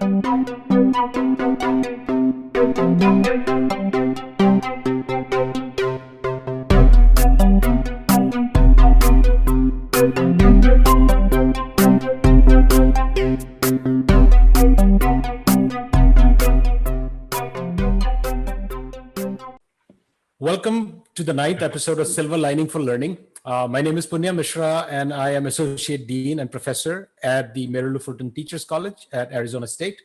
Welcome to the 9th episode of Silver Lining for Learning. My name is Punya Mishra, and I am Associate Dean and Professor at the Mary Fulton Teachers College at Arizona State.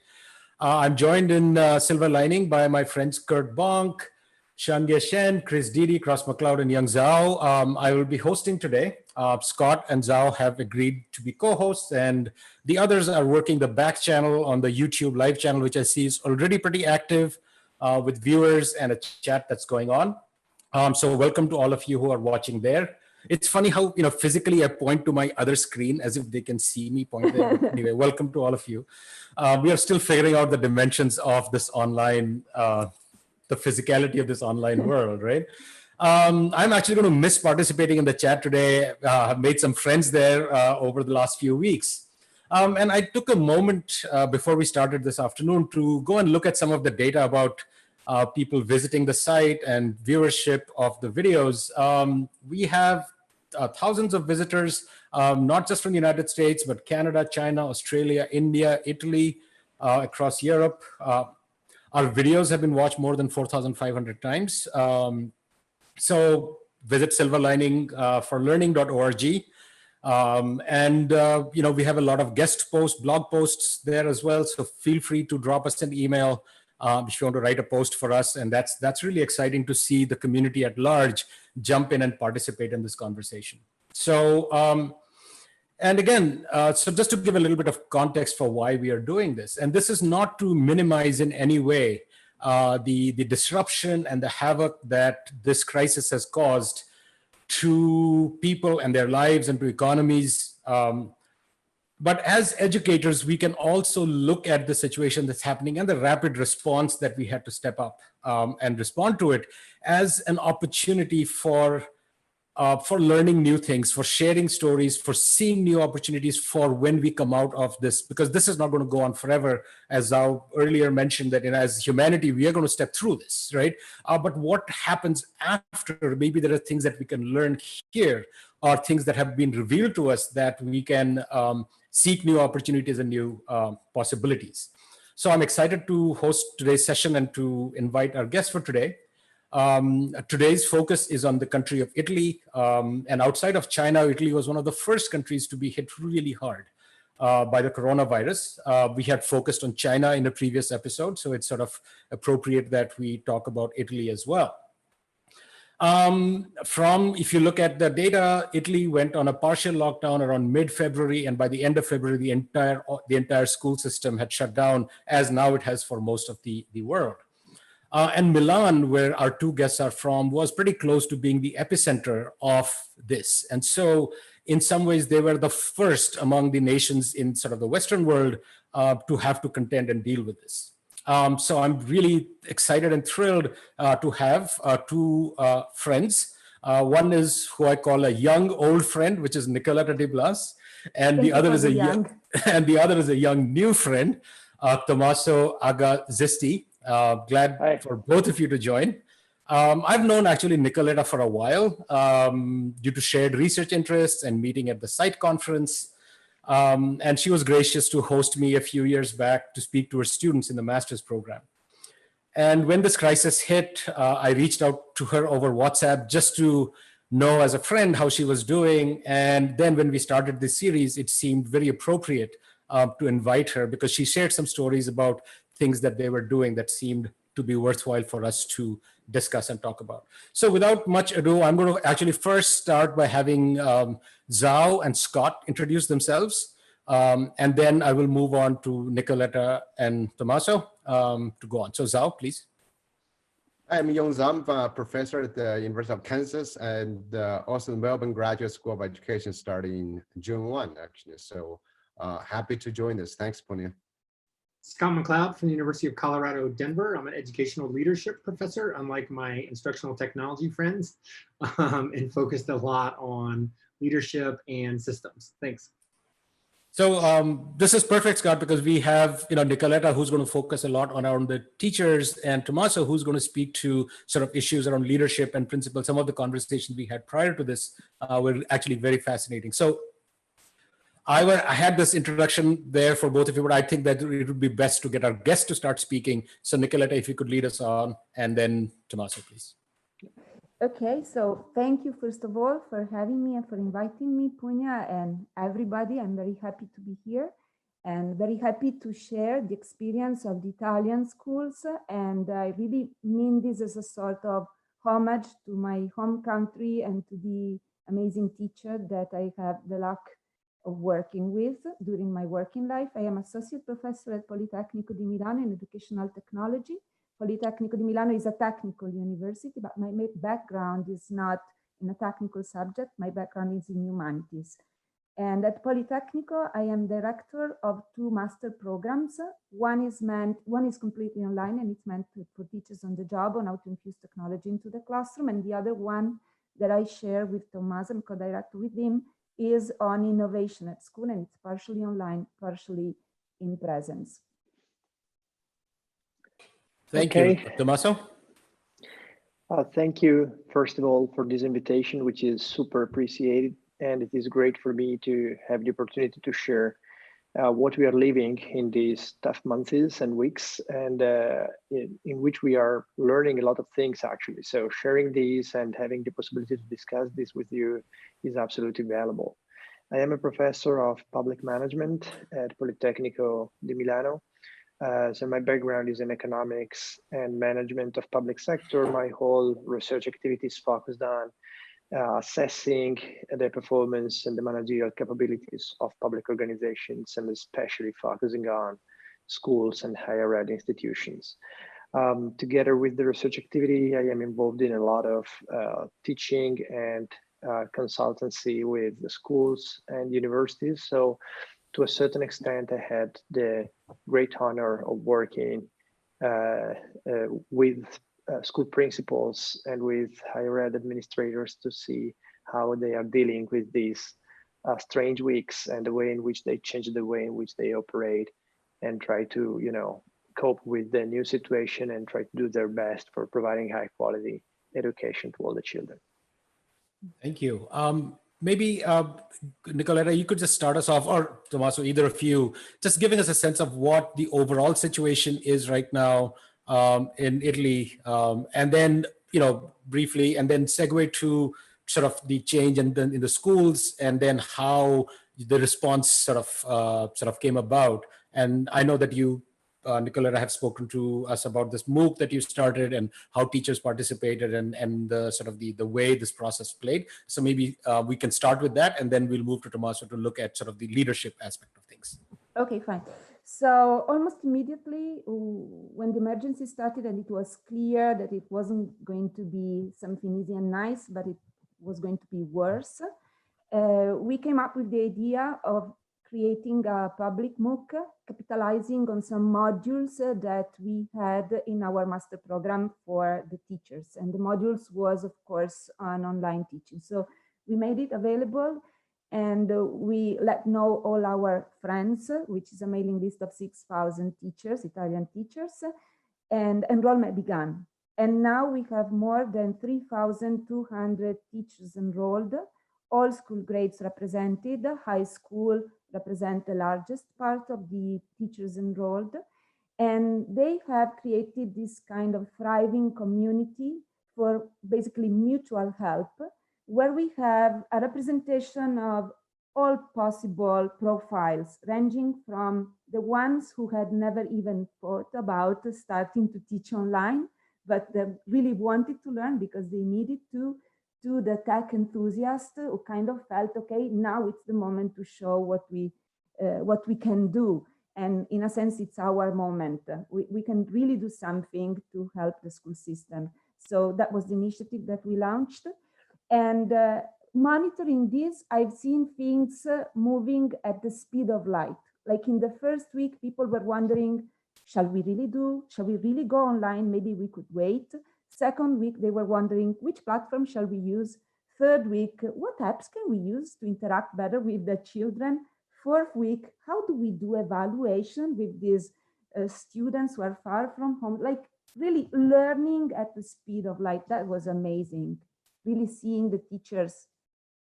I'm joined in Silver Lining by my friends Kurt Bonk, Sean Lesher, Chris Didi, Cross McLeod, and Young Zhao. I will be hosting today. Scott and Zhao have agreed to be co-hosts, and the others are working the back channel on the YouTube live channel, which I see is already pretty active with viewers and a chat that's going on. So welcome to all of you who are watching there. It's funny how, physically I point to my other screen as if they can see me point there. But anyway, welcome to all of you. We are still figuring out the dimensions of this online, the physicality of this online world, right? I'm actually going to miss participating in the chat today. I've made some friends there over the last few weeks. And I took a moment before we started this afternoon to go and look at some of the data about people visiting the site and viewership of the videos. We have thousands of visitors, not just from the United States, but Canada, China, Australia, India, Italy, across Europe. Our videos have been watched more than 4,500 times. So visit silverliningforlearning.org. We have a lot of guest posts, blog posts there as well. So feel free to drop us an email if you want to write a post for us. And that's really exciting to see the community at large jump in and participate in this conversation. So, and again, so just to give a little bit of context for why we are doing this, and this is not to minimize in any way the disruption and the havoc that this crisis has caused to people and their lives and to economies. But as educators, we can also look at the situation that's happening and the rapid response that we had to step up and respond to it as an opportunity for learning new things, for sharing stories, for seeing new opportunities for when we come out of this, because this is not going to go on forever. As I earlier mentioned, that as humanity, we are going to step through this, right? But what happens after? Maybe there are things that we can learn here, or things that have been revealed to us that we can seek new opportunities and new possibilities. So I'm excited to host today's session and to invite our guests for today. Today's focus is on the country of Italy, and outside of China, Italy was one of the first countries to be hit really hard by the coronavirus. We had focused on China in a previous episode, so it's sort of appropriate that we talk about Italy as well. If you look at the data, Italy went on a partial lockdown around mid-February, and by the end of February, the entire school system had shut down, as now it has for most of the world. And Milan, where our two guests are from, was pretty close to being the epicenter of this. And so in some ways, they were the first among the nations in sort of the Western world to have to contend and deal with this. So I'm really excited and thrilled to have two friends. One is who I call a young old friend, which is Nicoletta de Blas, and the other is a young new friend, Tommaso Agasisti. Glad for both of you to join. I've known actually Nicoletta for a while due to shared research interests and meeting at the site conference. And she was gracious to host me a few years back to speak to her students in the master's program. And when this crisis hit, I reached out to her over WhatsApp just to know as a friend how she was doing. And then when we started this series, it seemed very appropriate to invite her because she shared some stories about things that they were doing that seemed to be worthwhile for us to discuss and talk about. So without much ado, I'm going to actually first start by having Zhao and Scott introduce themselves. And then I will move on to Nicoletta and Tommaso to go on. So Zhao, please. I'm Young Zhao. I'm a professor at the University of Kansas and also the Melbourne Graduate School of Education starting June 1, actually. So happy to join this. Thanks, Punya. Scott McLeod from the University of Colorado, Denver. I'm an educational leadership professor, unlike my instructional technology friends, and focused a lot on leadership and systems. Thanks. So this is perfect, Scott, because we have, Nicoletta, who's going to focus a lot around the teachers, and Tommaso, who's going to speak to sort of issues around leadership and principles. Some of the conversations we had prior to this were actually very fascinating. So I had this introduction there for both of you, but I think that it would be best to get our guest to start speaking. So Nicoletta, if you could lead us on, and then Tommaso, please. Okay, so thank you first of all for having me and for inviting me, Punya, and everybody. I'm very happy to be here and very happy to share the experience of the Italian schools. And I really mean this as a sort of homage to my home country and to the amazing teacher that I have the luck of working with during my working life. I am associate professor at Politecnico di Milano in educational technology. Politecnico di Milano is a technical university, but my background is not in a technical subject. My background is in humanities. And at Politecnico, I am director of 2 master programs. One is completely online, and it's meant for teachers on the job on how to infuse technology into the classroom. And the other one that I share with Tommaso and co-direct with him is on innovation at school, and it's partially online, partially in presence. Thank you. Tommaso? Thank you, first of all, for this invitation, which is super appreciated. And it is great for me to have the opportunity to share what we are living in these tough months and weeks, and in which we are learning a lot of things, actually. So sharing these and having the possibility to discuss this with you is absolutely valuable. I am a professor of public management at Politecnico di Milano. So my background is in economics and management of public sector. My whole research activity is focused on assessing the performance and the managerial capabilities of public organizations, and especially focusing on schools and higher ed institutions. Together with the research activity, I am involved in a lot of teaching and consultancy with the schools and universities. So to a certain extent, I had the great honor of working with school principals and with higher ed administrators to see how they are dealing with these strange weeks and the way in which they change the way in which they operate and try to, cope with the new situation and try to do their best for providing high quality education to all the children. Thank you. Maybe, Nicoletta, you could just start us off, or Tommaso, either of you, just giving us a sense of what the overall situation is right now in Italy, and then, briefly, and then segue to sort of the change and then in the schools, and then how the response sort of came about. And I know that you, Nicoletta, have spoken to us about this Mooc that you started and how teachers participated and the sort of the way this process played. So maybe we can start with that, and then we'll move to Tommaso to look at sort of the leadership aspect of things. Okay, fine. So almost immediately when the emergency started and it was clear that it wasn't going to be something easy and nice, but it was going to be worse, we came up with the idea of creating a public Mooc, capitalizing on some modules that we had in our master program for the teachers. And the modules was, of course, on online teaching. So we made it available, and we let know all our friends, which is a mailing list of 6,000 teachers, Italian teachers, and enrollment began. And now we have more than 3,200 teachers enrolled, all school grades represented. High school represent the largest part of the teachers enrolled. And they have created this kind of thriving community for basically mutual help, where we have a representation of all possible profiles, ranging from the ones who had never even thought about starting to teach online, but they really wanted to learn because they needed to the tech enthusiasts who kind of felt, okay, now it's the moment to show what we can do. And in a sense, it's our moment. We can really do something to help the school system. So that was the initiative that we launched. And monitoring this, I've seen things moving at the speed of light. Like in the first week, people were wondering, shall we really go online? Maybe we could wait. Second week, they were wondering, which platform shall we use? Third week, what apps can we use to interact better with the children? fourth week, how do we do evaluation with these students who are far from home? Like really learning at the speed of light. That was amazing. Really seeing the teachers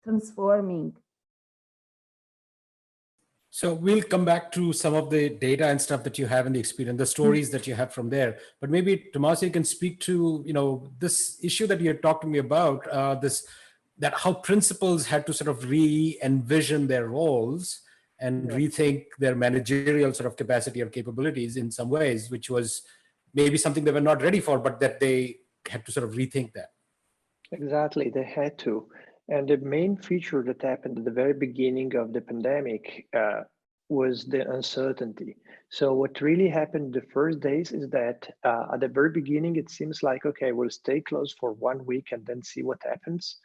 transforming. So we'll come back to some of the data and stuff that you have in the experience, the stories that you have from there. But maybe Tommaso, you can speak to, this issue that you had talked to me about, that how principals had to sort of re-envision their roles and rethink their managerial sort of capacity or capabilities in some ways, which was maybe something they were not ready for, but that they had to sort of rethink that. Exactly, they had to. And the main feature that happened at the very beginning of the pandemic was the uncertainty. So what really happened the first days is that at the very beginning, it seems like, okay, we'll stay closed for 1 week and then see what happens.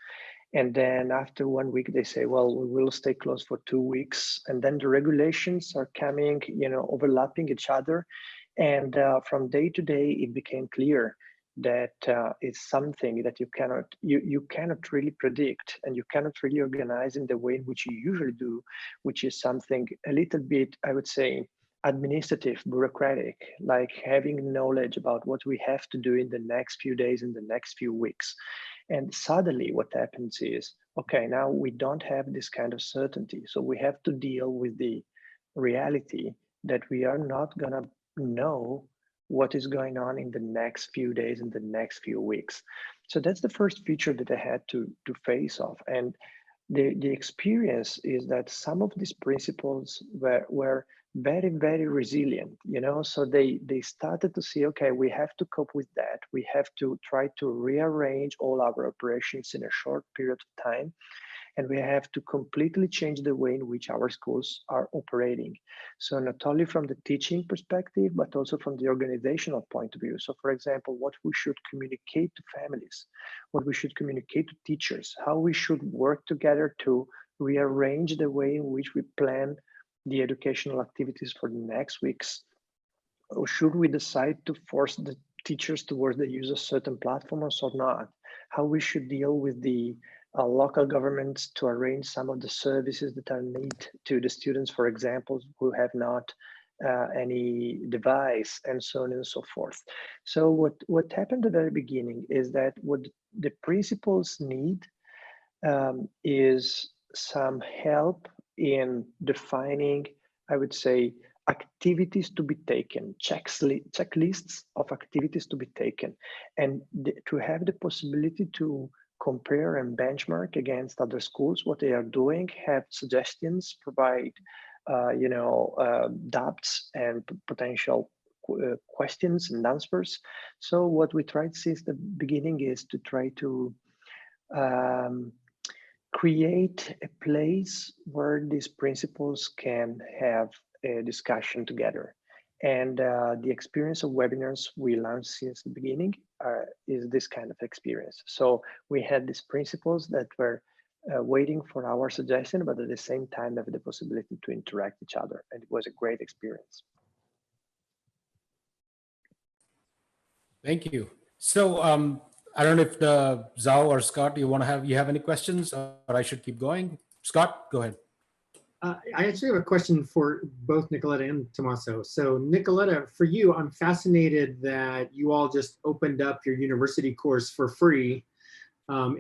And then after 1 week, they say, well, we will stay closed for 2 weeks. And then the regulations are coming, overlapping each other. And from day to day, it became clear that it's something that you cannot really predict, and you cannot really organize in the way in which you usually do, which is something a little bit, I would say, administrative, bureaucratic, like having knowledge about what we have to do in the next few days, in the next few weeks. And suddenly what happens is, okay, now we don't have this kind of certainty. So we have to deal with the reality that we are not gonna know what is going on in the next few days, in the next few weeks. So that's the first feature that I had to face off. And the experience is that some of these principles were very, very resilient, so they started to see, okay, we have to cope with that. We have to try to rearrange all our operations in a short period of time. And we have to completely change the way in which our schools are operating. So not only from the teaching perspective, but also from the organizational point of view. So for example, what we should communicate to families, what we should communicate to teachers, how we should work together to rearrange the way in which we plan the educational activities for the next weeks. Or should we decide to force the teachers towards the use of certain platforms or not? How we should deal with the local governments to arrange some of the services that are needed to the students, for example, who have not any device, and so on and so forth. So what happened at the very beginning is that what the principals need is some help in defining, I would say, activities to be taken, checklists of activities to be taken, and to have the possibility to compare and benchmark against other schools what they are doing, have suggestions, provide doubts and potential questions and answers. So what we tried since the beginning is to try to create a place where these principals can have a discussion together. And the experience of webinars we launched since the beginning is this kind of experience. So we had these principals that were waiting for our suggestion, but at the same time have the possibility to interact each other. And it was a great experience. Thank you. So I don't know if Zhao or Scott, you have any questions, or I should keep going? Scott, go ahead. I actually have a question for both Nicoletta and Tommaso. So Nicoletta, for you, I'm fascinated that you all just opened up your university course for free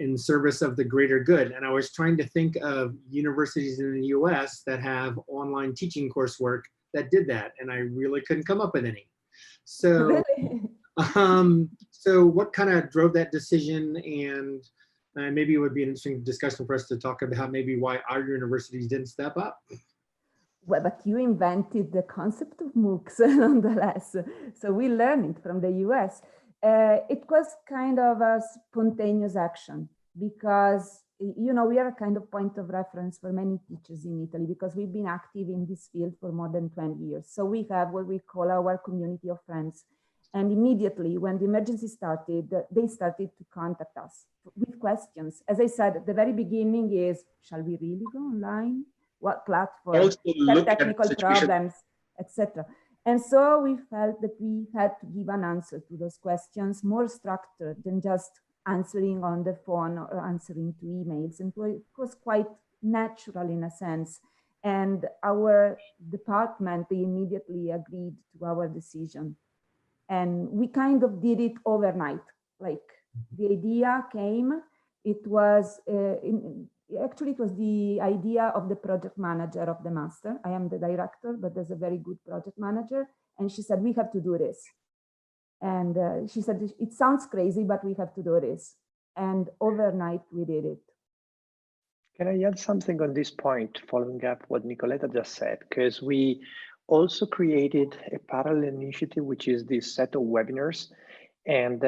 in service of the greater good. And I was trying to think of universities in the US that have online teaching coursework that did that, and I really couldn't come up with any. So, so what kind of drove that decision? And maybe it would be an interesting discussion for us to talk about maybe why our universities didn't step up. Well, but you invented the concept of MOOCs nonetheless. So we learned it from the US. It was kind of a spontaneous action because, we are a kind of point of reference for many teachers in Italy because we've been active in this field for more than 20 years. So we have what we call our community of friends. And immediately when the emergency started, they started to contact us with questions. As I said, at the very beginning is, shall we really go online? What platform? Technical problems, etc. And so we felt that we had to give an answer to those questions, more structured than just answering on the phone or answering to emails. And it was quite natural in a sense. And our department immediately agreed to our decision. And we kind of did it overnight. Like the idea came, it was, actually it was the idea of the project manager of the master. I am the director, but there's a very good project manager. And she said, we have to do this. And she said, it sounds crazy, but we have to do this. And overnight we did it. Can I add something on this point, following up what Nicoletta just said? Because we also created a parallel initiative, which is this set of webinars. And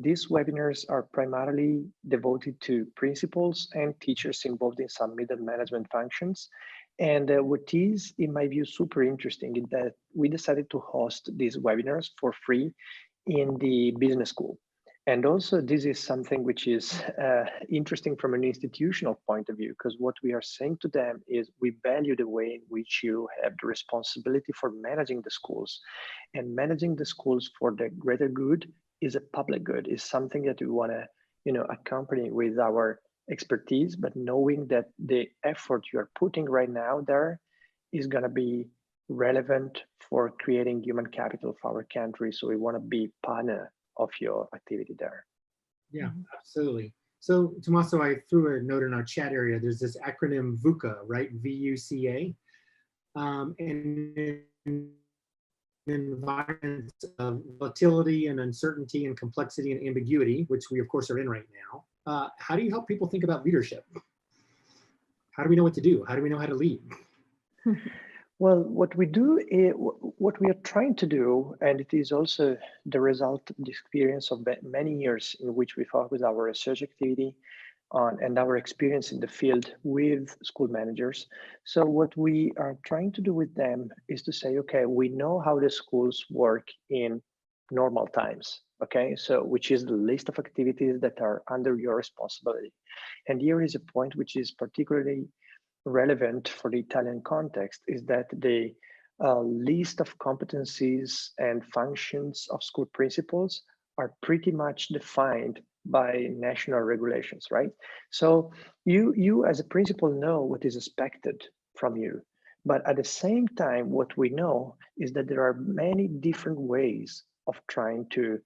these webinars are primarily devoted to principals and teachers involved in some middle management functions. And what is, in my view, super interesting is that we decided to host these webinars for free in the business school. And also this is something which is interesting from an institutional point of view, because what we are saying to them is we value the way in which you have the responsibility for managing the schools, and managing the schools for the greater good is a public good, is something that we want to accompany with our expertise, but knowing that the effort you're putting right now there is going to be relevant for creating human capital for our country. So we want to be partner of your activity there. Yeah, absolutely. So Tommaso, I threw a note in our chat area. There's this acronym VUCA, right? VUCA. And environments of volatility and uncertainty and complexity and ambiguity, which we of course are in right now. How do you help people think about leadership? How do we know what to do? How do we know how to lead? Well, what we do, what we are trying to do, and it is also the result of the experience of many years in which we focus our research activity on and our experience in the field with school managers. So what we are trying to do with them is to say, okay, we know how the schools work in normal times, okay? So which is the list of activities that are under your responsibility. And here is a point which is particularly relevant for the Italian context, is that the list of competencies and functions of school principals are pretty much defined by national regulations, right? So you as a principal know what is expected from you, but at the same time, what we know is that there are many different ways of trying to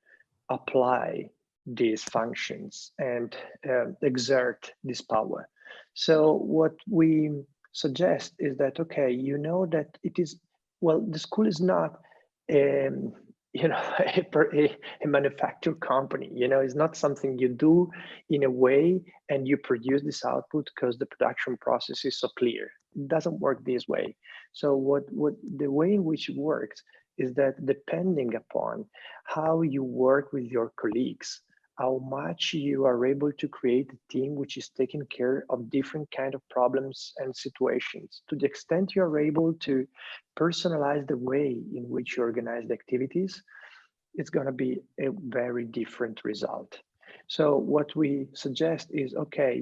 apply these functions and exert this power. So what we suggest is that, okay, you know that it is, well, the school is not a manufactured company, it's not something you do in a way and you produce this output because the production process is so clear. It doesn't work this way. So what the way in which it works is that depending upon how you work with your colleagues, how much you are able to create a team which is taking care of different kind of problems and situations. To the extent you are able to personalize the way in which you organize the activities, it's going to be a very different result. So what we suggest is, okay,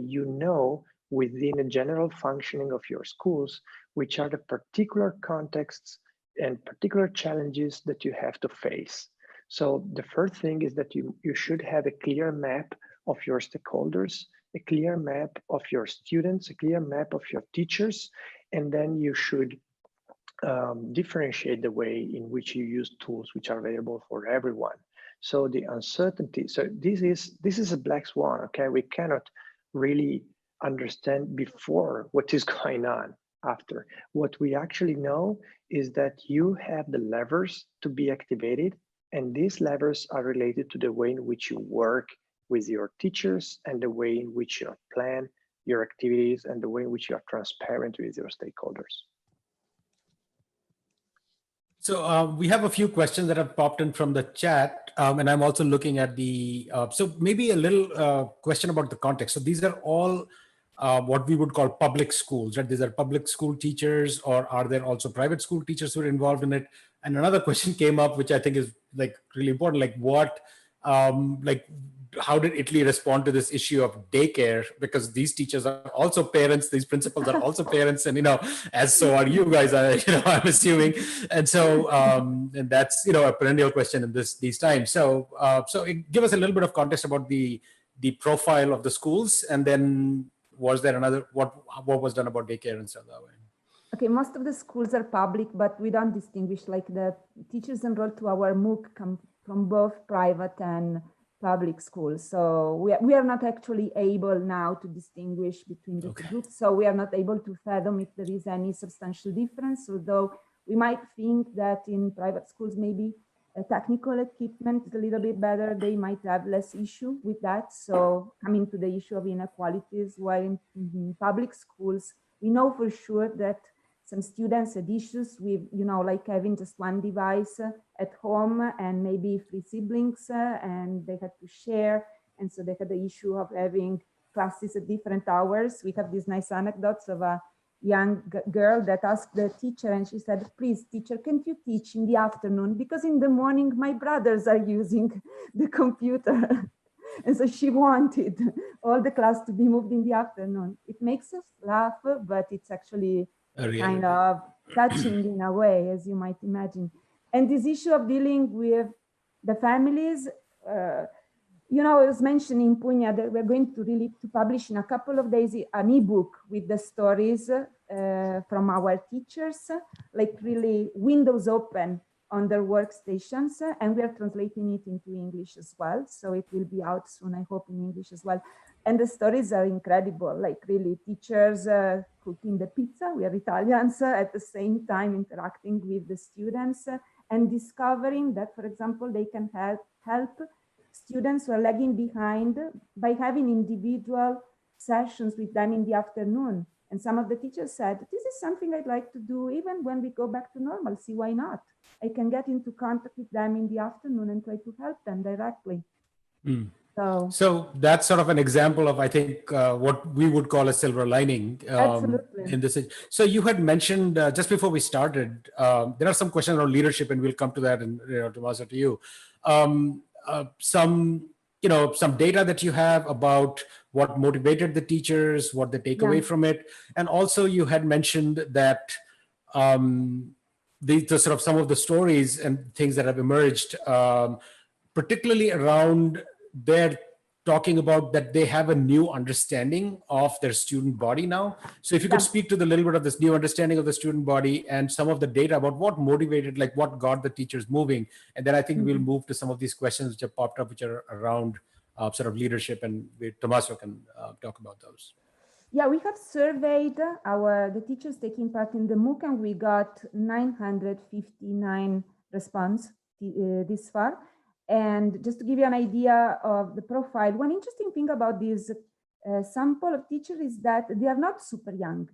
within a general functioning of your schools, which are the particular contexts and particular challenges that you have to face. So the first thing is that you should have a clear map of your stakeholders, a clear map of your students, a clear map of your teachers, and then you should differentiate the way in which you use tools which are available for everyone. So the uncertainty, so this is a black swan, okay? We cannot really understand before what is going on after. What we actually know is that you have the levers to be activated, and these levers are related to the way in which you work with your teachers and the way in which you plan your activities and the way in which you are transparent with your stakeholders. So we have a few questions that have popped in from the chat, and I'm also looking at the, so maybe a little question about the context. So these are all what we would call public schools, right? These are public school teachers, or are there also private school teachers who are involved in it? And another question came up, which I think is like really important, like what, how did Italy respond to this issue of daycare? Because these teachers are also parents, these principals are also parents, and as so are you guys, I'm assuming. And so, and that's a perennial question in these times. So, give us a little bit of context about the profile of the schools, and then was there another what was done about daycare and so that way? Okay, most of the schools are public, but we don't distinguish, like the teachers enrolled to our Mooc come from both private and public schools. So we are not actually able now to distinguish between the two groups. So we are not able to fathom if there is any substantial difference, although we might think that in private schools, maybe technical equipment is a little bit better. They might have less issue with that. So coming to the issue of inequalities, while in public schools, we know for sure that some students had issues with, like having just one device at home and maybe 3 siblings and they had to share. And so they had the issue of having classes at different hours. We have these nice anecdotes of a young girl that asked the teacher and she said, please teacher, can't you teach in the afternoon? Because in the morning, my brothers are using the computer. And so she wanted all the class to be moved in the afternoon. It makes us laugh, but it's actually kind of touching in a way, as you might imagine. And this issue of dealing with the families, I was mentioning Pugna that we're going to publish in a couple of days an ebook with the stories from our teachers, like really windows open on their workstations, and we are translating it into English as well. So it will be out soon, I hope, in English as well. And the stories are incredible, like really teachers cooking the pizza, we are Italians, at the same time interacting with the students and discovering that, for example, they can help students who are lagging behind by having individual sessions with them in the afternoon. And some of the teachers said, this is something I'd like to do even when we go back to normalcy, why not? I can get into contact with them in the afternoon and try to help them directly. Mm. So that's sort of an example of, I think, what we would call a silver lining in this. So you had mentioned just before we started, there are some questions around leadership, and we'll come to that, and Tommaso, to you. Some data that you have about what motivated the teachers, what they take away from it, and also you had mentioned that the sort of some of the stories and things that have emerged, particularly around their talking about that they have a new understanding of their student body now. So if you could speak to the little bit of this new understanding of the student body and some of the data about what motivated, like what got the teachers moving. And then I think we'll move to some of these questions which have popped up, which are around sort of leadership, and Tommaso can talk about those. Yeah, we have surveyed the teachers taking part in the Mooc, and we got 959 responses this far. And just to give you an idea of the profile, one interesting thing about this sample of teachers is that they are not super young.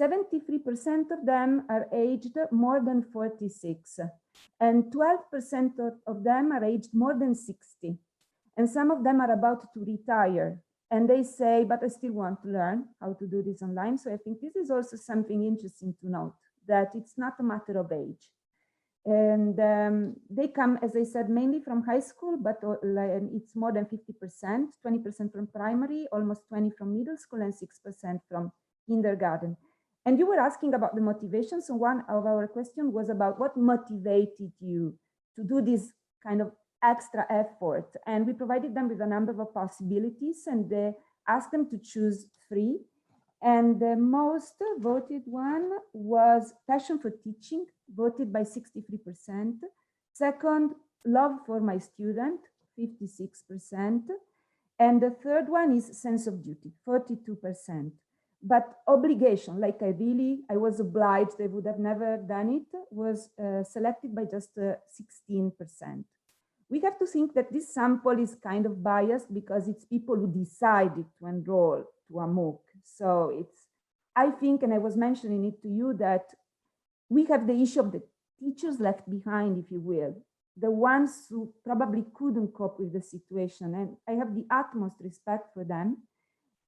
73% of them are aged more than 46, and 12% of them are aged more than 60. And some of them are about to retire. And they say, but I still want to learn how to do this online. So I think this is also something interesting to note, that it's not a matter of age. And they come, as I said, mainly from high school, but it's more than 50%, 20% from primary, almost 20% from middle school, and 6% from kindergarten. And you were asking about the motivation. So one of our questions was about what motivated you to do this kind of extra effort. And we provided them with a number of possibilities, and they asked them to choose 3. And the most voted one was passion for teaching, voted by 63%. Second, love for my student, 56%. And the third one is sense of duty, 42%. But obligation, like I was obliged, I would have never done it, was selected by just 16%. We have to think that this sample is kind of biased because it's people who decided to enroll to a Mooc. So I think, and I was mentioning it to you, that we have the issue of the teachers left behind, if you will, the ones who probably couldn't cope with the situation. And I have the utmost respect for them.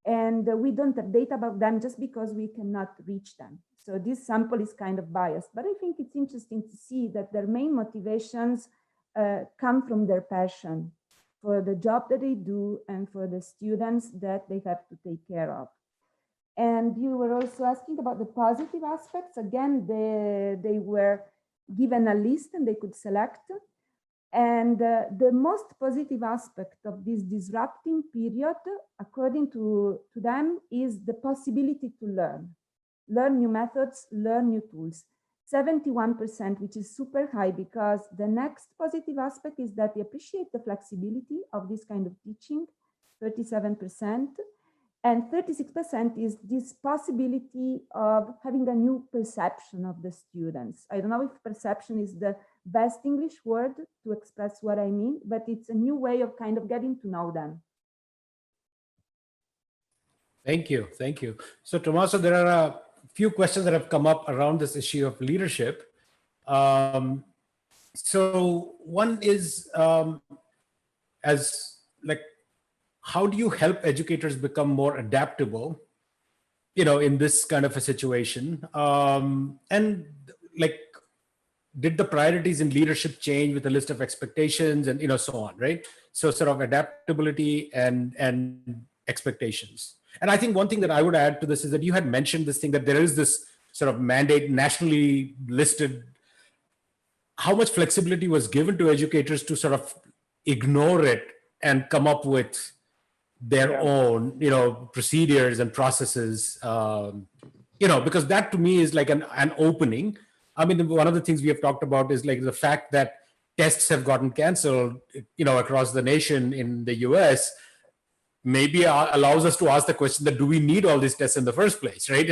And we don't have data about them just because we cannot reach them. So this sample is kind of biased, but I think it's interesting to see that their main motivations come from their passion for the job that they do and for the students that they have to take care of. And you were also asking about the positive aspects. Again, they were given a list and they could select. And the most positive aspect of this disrupting period, according to them, is the possibility to learn. learn new methods, learn new tools. 71%, which is super high, because the next positive aspect is that they appreciate the flexibility of this kind of teaching, 37%. And 36% is this possibility of having a new perception of the students. I don't know if perception is the best English word to express what I mean, but it's a new way of kind of getting to know them. Thank you. Thank you. So, Tommaso, there are a few questions that have come up around this issue of leadership. So one is, how do you help educators become more adaptable, in this kind of a situation? And did the priorities in leadership change with a list of expectations and, so on, right? So sort of adaptability and expectations. And I think one thing that I would add to this is that you had mentioned this thing that there is this sort of mandate nationally listed. How much flexibility was given to educators to sort of ignore it and come up with their own, procedures and processes, because that to me is like an opening. I mean, one of the things we have talked about is like the fact that tests have gotten canceled, across the nation in the US, maybe allows us to ask the question that do we need all these tests in the first place, right?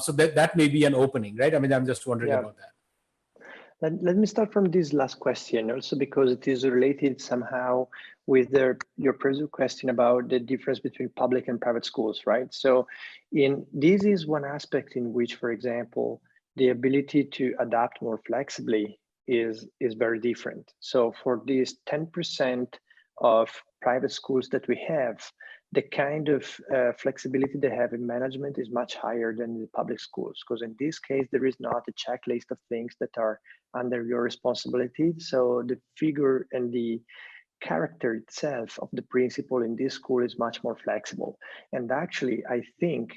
So that may be an opening, right? I mean, I'm just wondering about that. Let me start from this last question also, because it is related somehow with your previous question about the difference between public and private schools, right? So this is one aspect in which, for example, the ability to adapt more flexibly is very different. So for these 10% of private schools that we have, the kind of flexibility they have in management is much higher than the public schools, because in this case, there is not a checklist of things that are under your responsibility. So the figure and the character itself of the principal in this school is much more flexible. And actually, I think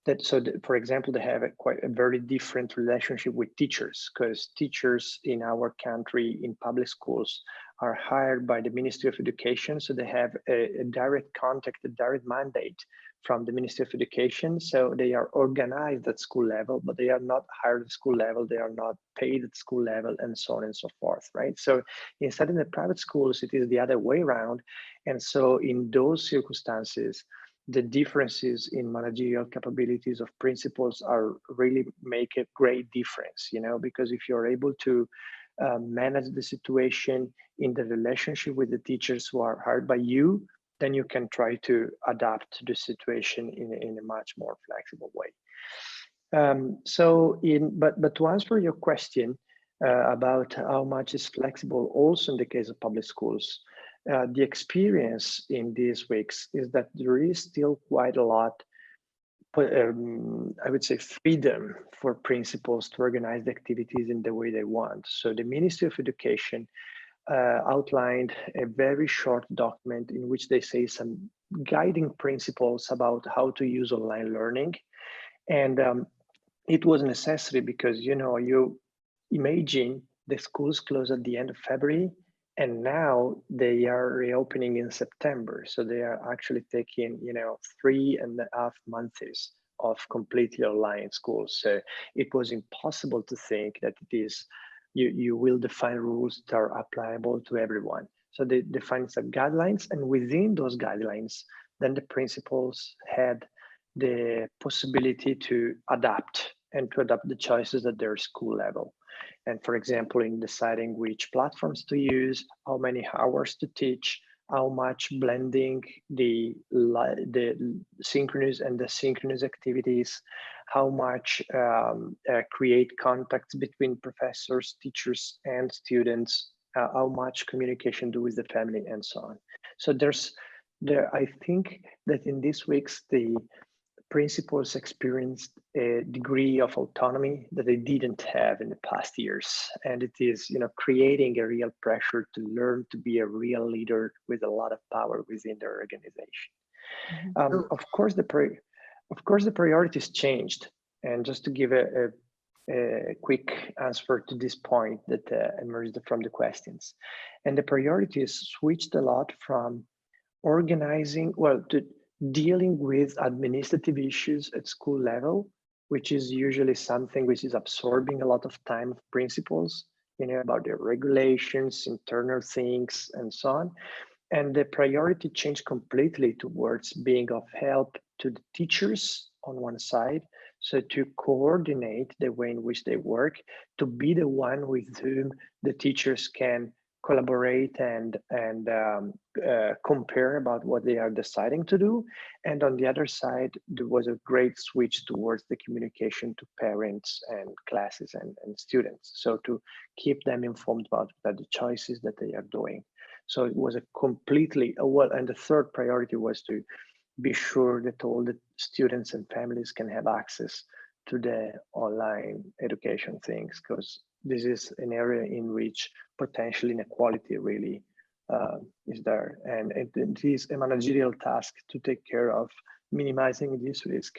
that, for example, they have quite a very different relationship with teachers, because teachers in our country in public schools are hired by the Ministry of Education. So they have a direct contact, a direct mandate from the Ministry of Education. So they are organized at school level, but they are not hired at school level. They are not paid at school level, and so on and so forth, right? So instead in the private schools, it is the other way around. And so in those circumstances, the differences in managerial capabilities of principals are really make a great difference, because if you're able to manage the situation in the relationship with the teachers who are hired by you, then you can try to adapt to the situation in a much more flexible way. But to answer your question about how much is flexible, also in the case of public schools, the experience in these weeks is that there is still quite a lot, I would say, freedom for principals to organize the activities in the way they want. So the Ministry of Education outlined a very short document in which they say some guiding principles about how to use online learning. And it was necessary because, you imagine the schools close at the end of February, and now they are reopening in September. So they are actually taking, 3.5 months of completely online schools. So it was impossible to think that it is, you will define rules that are applicable to everyone. So they defined some guidelines, and within those guidelines, then the principals had the possibility to adapt and to adapt the choices at their school level. And for example, in deciding which platforms to use, how many hours to teach, how much blending the synchronous and the asynchronous activities, how much create contacts between professors, teachers, and students, how much communication do with the family, and so on. So I think that in these weeks, the principals experienced a degree of autonomy that they didn't have in the past years. And it is, creating a real pressure to learn to be a real leader with a lot of power within their organization. Mm-hmm. Of course, the priorities changed. And just to give a quick answer to this point that emerged from the questions. And the priorities switched a lot from organizing, to dealing with administrative issues at school level which is usually something which is absorbing a lot of time of principals, about their regulations, internal things, and so on. And the priority changed completely towards being of help to the teachers on one side, so to coordinate the way in which they work, to be the one with whom the teachers can collaborate and compare about what they are deciding to do. And on the other side, there was a great switch towards the communication to parents and classes and students. So to keep them informed about the choices that they are doing. So it was a completely, well, and the third priority was to be sure that all the students and families can have access to the online education things, because this is an area in which potential inequality really is there. And it is a managerial task to take care of minimizing this risk.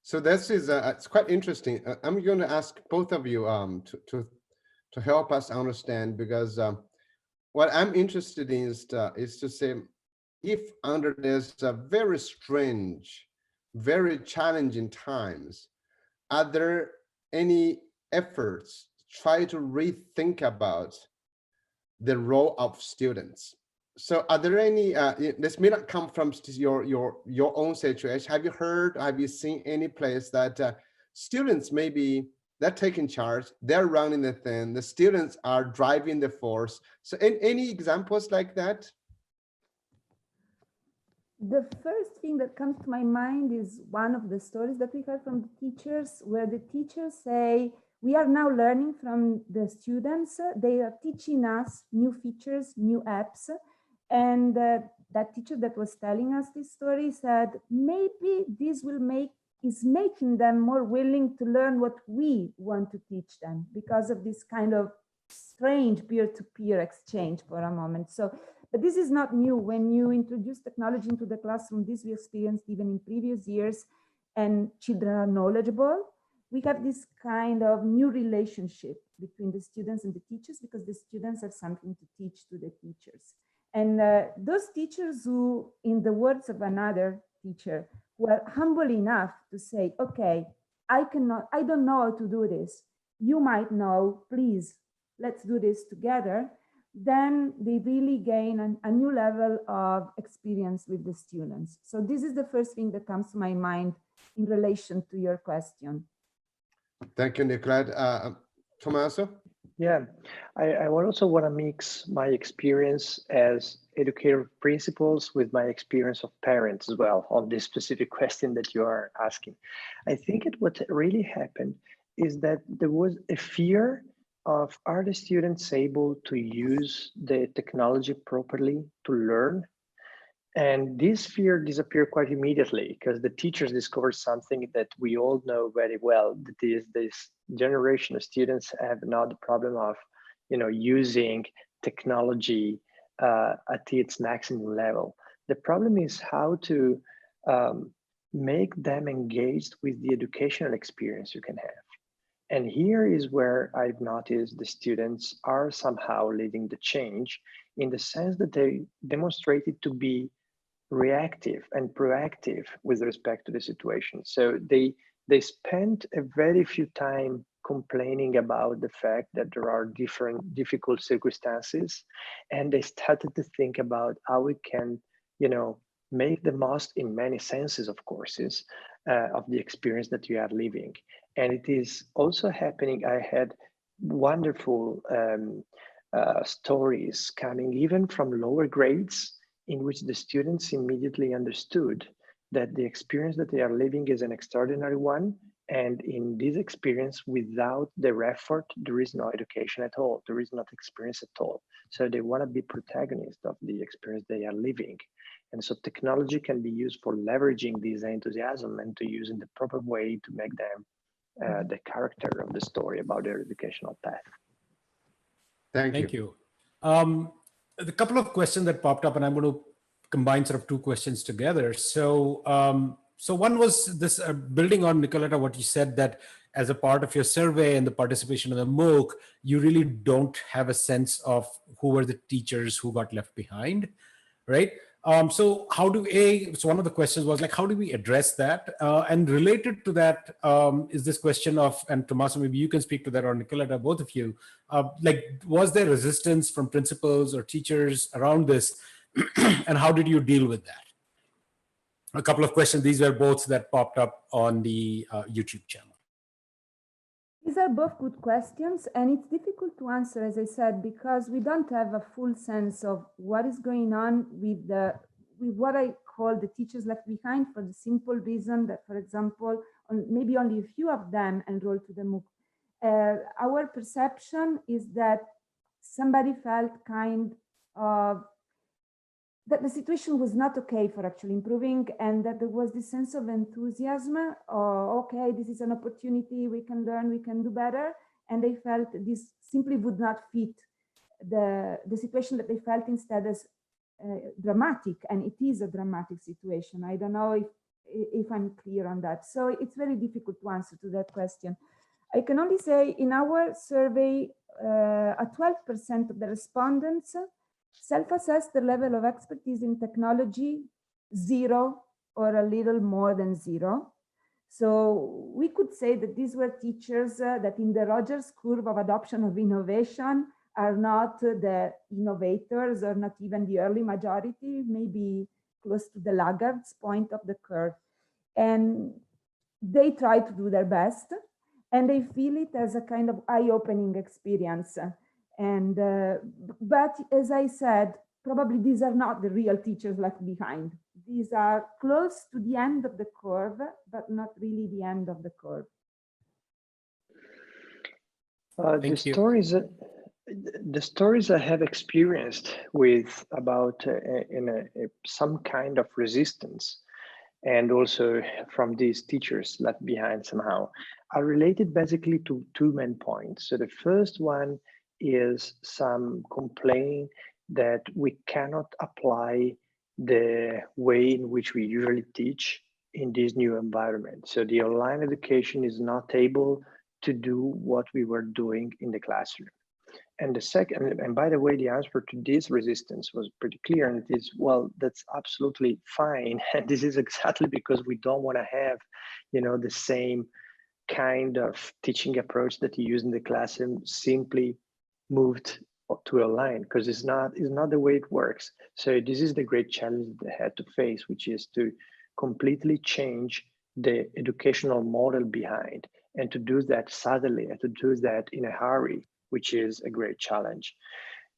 So this is it's quite interesting. I'm going to ask both of you to help us understand, because what I'm interested in is to say, if under this very strange, very challenging times, are there any efforts to try to rethink about the role of students? So are there any, this may not come from your own situation. Have you heard, have you seen any place that students maybe they're taking charge, they're running the thing, the students are driving the force? So any examples like that? The first thing that comes to my mind is one of the stories that we heard from the teachers, where the teachers say, we are now learning from the students. They are teaching us new features, new apps. And that teacher that was telling us this story said, maybe this is making them more willing to learn what we want to teach them, because of this kind of strange peer-to-peer exchange for a moment. So, but this is not new. When you introduce technology into the classroom, this we experienced even in previous years, and children are knowledgeable, we have this kind of new relationship between the students and the teachers, because the students have something to teach to the teachers. And those teachers who, in the words of another teacher, were humble enough to say, okay, I don't know how to do this. You might know, please, let's do this together. Then they really gain a new level of experience with the students. So this is the first thing that comes to my mind in relation to your question. Thank you, Nicoletta. Tommaso? Yeah, I also want to mix my experience as educator principals with my experience of parents as well on this specific question that you are asking. I think what really happened is that there was a fear of, are the students able to use the technology properly to learn? And this fear disappeared quite immediately, because the teachers discovered something that we all know very well, that is this generation of students have not the problem of, using technology at its maximum level. The problem is how to make them engaged with the educational experience you can have. And here is where I've noticed the students are somehow leading the change, in the sense that they demonstrated to be reactive and proactive with respect to the situation. So they spent a very few time complaining about the fact that there are different difficult circumstances, and they started to think about how we can, make the most, in many senses, of courses, of the experience that you are living. And it is also happening. I had wonderful stories coming even from lower grades, in which the students immediately understood that the experience that they are living is an extraordinary one. And in this experience, without their effort, there is no education at all. There is not experience at all. So they want to be protagonists of the experience they are living. And so technology can be used for leveraging this enthusiasm and to use in the proper way to make them the character of the story about their educational path. Thank you. The couple of questions that popped up, and I'm going to combine sort of two questions together. So, so one was this, building on Nicoletta, what you said, that as a part of your survey and the participation in the Mooc, you really don't have a sense of who were the teachers who got left behind, right? So one of the questions was like, how do we address that? And related to that is this question of, and Tommaso, maybe you can speak to that, or Nicoletta, both of you, like, was there resistance from principals or teachers around this? And how did you deal with that? A couple of questions. These were both that popped up on the YouTube channel. These are both good questions, and it's difficult to answer, as I said, because we don't have a full sense of what is going on with what I call the teachers left behind, for the simple reason that, for example, maybe only a few of them enrolled to the Mooc. Our perception is that somebody felt kind of that the situation was not okay for actually improving, and that there was this sense of enthusiasm, okay, this is an opportunity, we can learn, we can do better. And they felt this simply would not fit the situation that they felt instead as dramatic, and it is a dramatic situation. I don't know if I'm clear on that. So it's very difficult to answer to that question. I can only say in our survey, 12% of the respondents self-assessed the level of expertise in technology 0 or a little more than 0. So we could say that these were teachers that in the Rogers curve of adoption of innovation are not the innovators or not even the early majority, maybe close to the laggards point of the curve. And they try to do their best, and they feel it as a kind of eye-opening experience. And but as I said, probably these are not the real teachers left behind. These are close to the end of the curve, but not really the end of the curve. The stories I have experienced with about some kind of resistance, and also from these teachers left behind somehow, are related basically to two main points. So the first one is some complaint that we cannot apply the way in which we usually teach in this new environment. So the online education is not able to do what we were doing in the classroom. And the second, and by the way, the answer to this resistance was pretty clear, and it is, well, that's absolutely fine. And this is exactly because we don't want to have, the same kind of teaching approach that you use in the classroom simply moved to online, because it's not the way it works. So this is the great challenge that they had to face, which is to completely change the educational model behind, and to do that suddenly, and to do that in a hurry, which is a great challenge.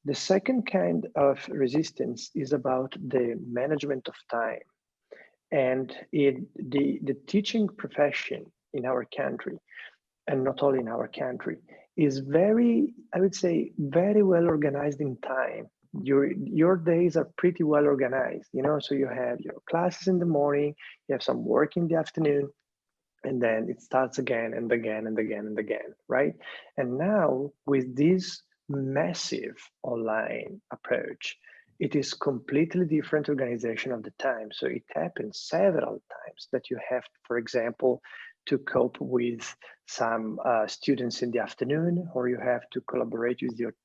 The second kind of resistance is about the management of time. And the teaching profession in our country, and not only in our country, is very, I would say, very well organized in time. Your days are pretty well organized, so you have your classes in the morning, you have some work in the afternoon, and then it starts again and again and again and again, right? And now with this massive online approach, it is completely different organization of the time. So it happens several times that you have, for example, to cope with some students in the afternoon, or you have to collaborate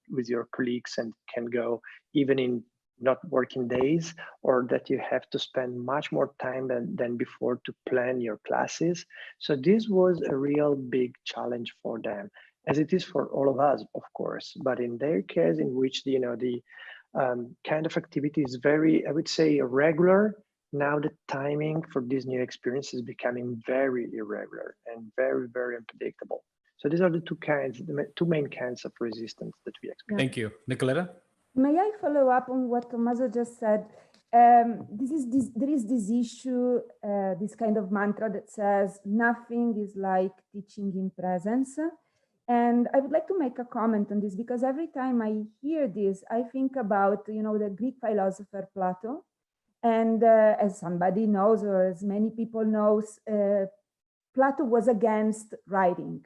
with your colleagues and can go even in not working days, or that you have to spend much more time than before to plan your classes. So this was a real big challenge for them, as it is for all of us, of course. But in their case, in which the kind of activity is very, I would say, irregular, now the timing for this new experience is becoming very irregular and very, very unpredictable. So these are the two main kinds of resistance that we experience. Thank you. Nicoletta? May I follow up on what Tommaso just said? There is this issue, this kind of mantra that says nothing is like teaching in presence. And I would like to make a comment on this, because every time I hear this, I think about, the Greek philosopher Plato. And as somebody knows, or as many people know, Plato was against writing.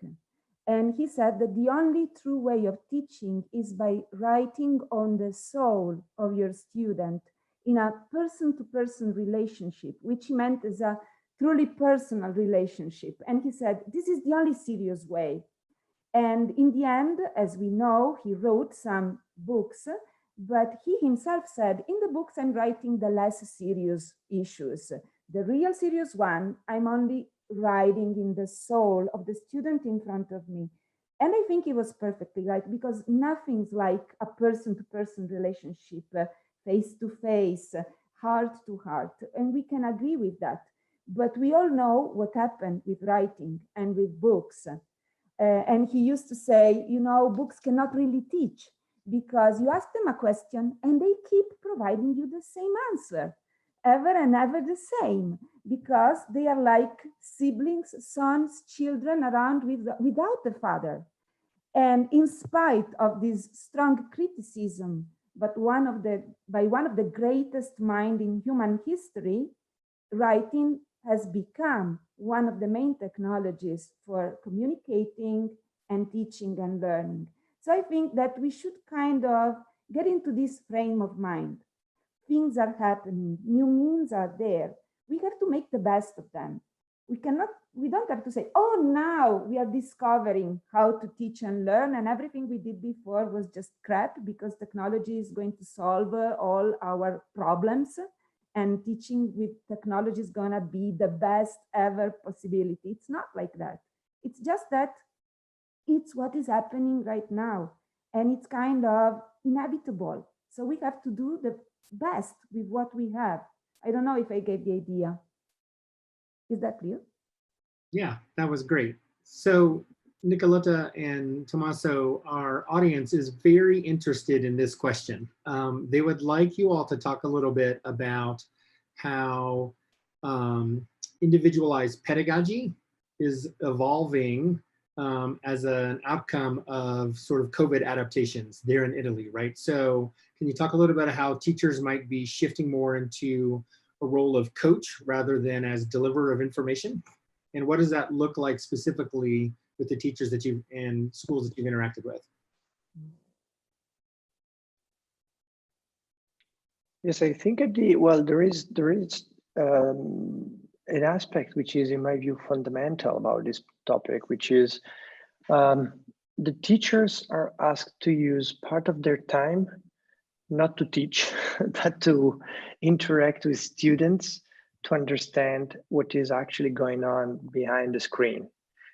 And he said that the only true way of teaching is by writing on the soul of your student in a person-to-person relationship, which he meant as a truly personal relationship. And he said, this is the only serious way. And in the end, as we know, he wrote some books But he himself said, in the books, I'm writing the less serious issues. The real serious one, I'm only writing in the soul of the student in front of me. And I think he was perfectly right, because nothing's like a person-to-person relationship, face-to-face, heart-to-heart. And we can agree with that. But we all know what happened with writing and with books. And he used to say, you know, books cannot really teach, because you ask them a question and they keep providing you the same answer, ever and ever the same, because they are like siblings, sons, children around without a father. And in spite of this strong criticism, but by one of the greatest minds in human history, writing has become one of the main technologies for communicating and teaching and learning. So I think that we should kind of get into this frame of mind. Things are happening, new means are there. We have to make the best of them. We don't have to say, oh, now we are discovering how to teach and learn, and everything we did before was just crap because technology is going to solve all our problems, and teaching with technology is gonna be the best ever possibility. It's not like that. It's just that it's what is happening right now, and it's kind of inevitable. So we have to do the best with what we have. I don't know if I gave the idea. Is that clear? Yeah, that was great. So Nicoletta and Tommaso, our audience is very interested in this question. They would like you all to talk a little bit about how individualized pedagogy is evolving as an outcome of sort of COVID adaptations there in Italy, right? So can you talk a little bit about how teachers might be shifting more into a role of coach rather than as deliverer of information? And what does that look like specifically with the teachers that you've and schools that you've interacted with? Yes, I think there is an aspect which is, in my view, fundamental about this topic, which is the teachers are asked to use part of their time not to teach, but to interact with students to understand what is actually going on behind the screen.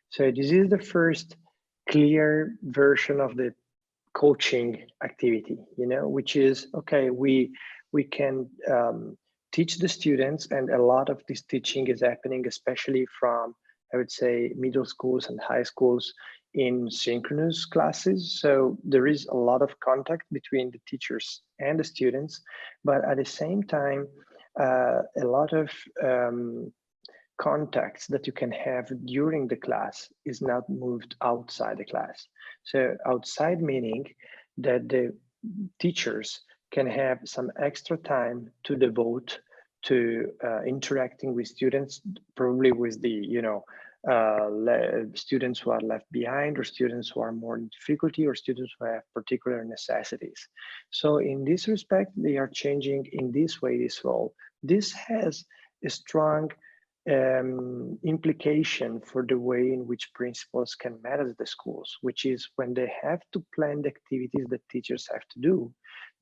So this is the first clear version of the coaching activity, you know, which is, okay, we can teach the students, and a lot of this teaching is happening, especially from, I would say, middle schools and high schools in synchronous classes. So there is a lot of contact between the teachers and the students, but at the same time, a lot of contacts that you can have during the class is not moved outside the class. So outside meaning that the teachers can have some extra time to devote to interacting with students, probably with the, you know, students who are left behind, or students who are more in difficulty, or students who have particular necessities. So in this respect, they are changing in this way this role. This has a strong implication for the way in which principals can manage the schools, which is when they have to plan the activities that teachers have to do,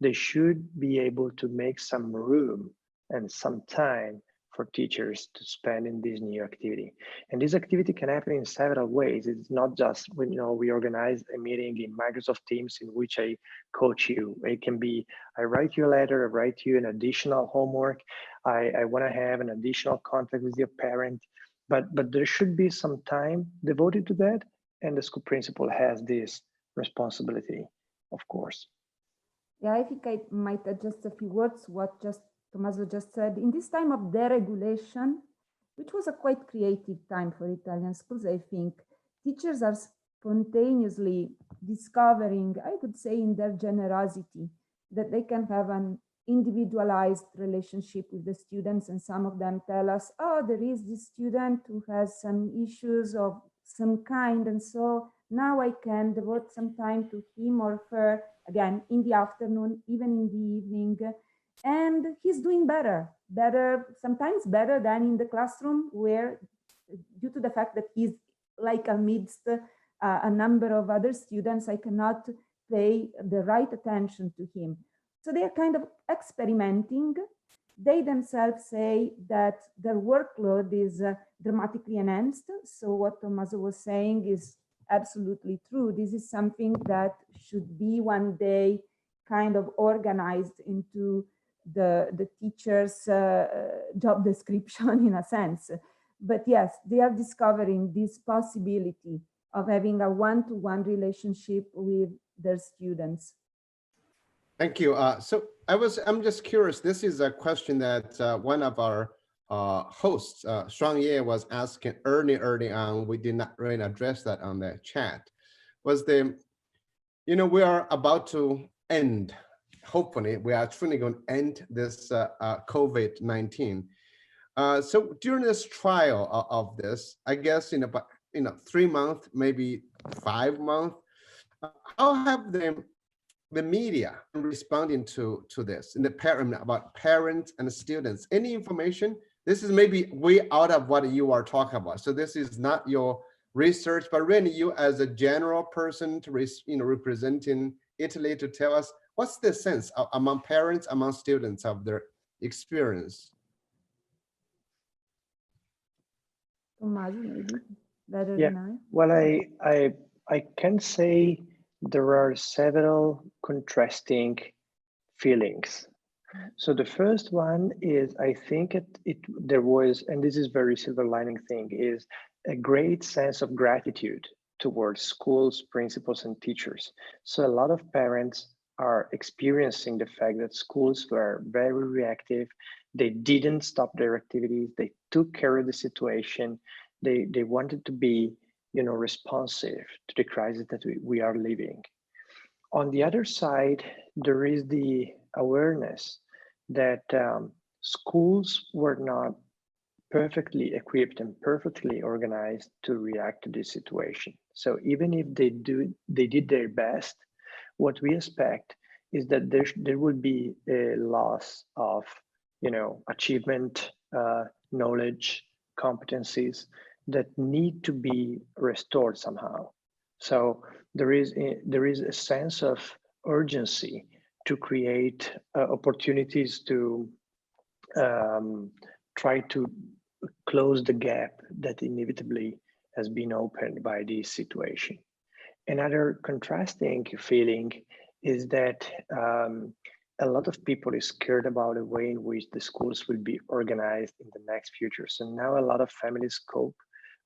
they should be able to make some room and some time for teachers to spend in this new activity. And this activity can happen in several ways. It's not just when, you know, we organize a meeting in Microsoft Teams in which I coach you. It can be, I write you a letter, I write you an additional homework, I want to have an additional contact with your parent, but there should be some time devoted to that, and the school principal has this responsibility, of course. Yeah, I think I might add just a few words what Tommaso just said. In this time of deregulation, which was a quite creative time for Italian schools, I think teachers are spontaneously discovering, I would say, in their generosity, that they can have an individualized relationship with the students. And some of them tell us, oh, there is this student who has some issues of some kind, and so now I can devote some time to him or her, again, in the afternoon, even in the evening. And he's doing better, sometimes better than in the classroom, where, due to the fact that he's like amidst a number of other students, I cannot pay the right attention to him. So they are kind of experimenting. They themselves say that their workload is dramatically enhanced. So what Tommaso was saying is absolutely true. This is something that should be one day kind of organized into the teacher's job description in a sense. But yes, they are discovering this possibility of having a one-to-one relationship with their students. Thank you. So I'm just curious. This is a question that one of our hosts, Sean Lesher, was asking early on. We did not really address that on the chat. Was we are about to end. Hopefully, we are truly going to end this COVID-19. So during this trial of this, I guess in about 3 months, maybe 5 months, how have the media responding to this, and about parents and students? Any information? This is maybe way out of what you are talking about. So this is not your research, but really you as a general person to representing Italy, to tell us what's the sense among parents, among students of their experience. Tommaso, maybe better Yeah. than I. Well, I can say there are several contrasting feelings. So the first one is, I think there was, and this is very silver lining thing, is a great sense of gratitude towards schools, principals, and teachers. So a lot of parents are experiencing the fact that schools were very reactive. They didn't stop their activities. They took care of the situation. They wanted to be, responsive to the crisis that we are living. On the other side, there is the awareness that schools were not perfectly equipped and perfectly organized to react to this situation. So even if they did their best, what we expect is that there will be a loss of, achievement, knowledge, competencies that need to be restored somehow. So there is a sense of urgency to create opportunities to try to close the gap that inevitably has been opened by this situation. Another contrasting feeling is that a lot of people is scared about the way in which the schools will be organized in the next future. So now a lot of families cope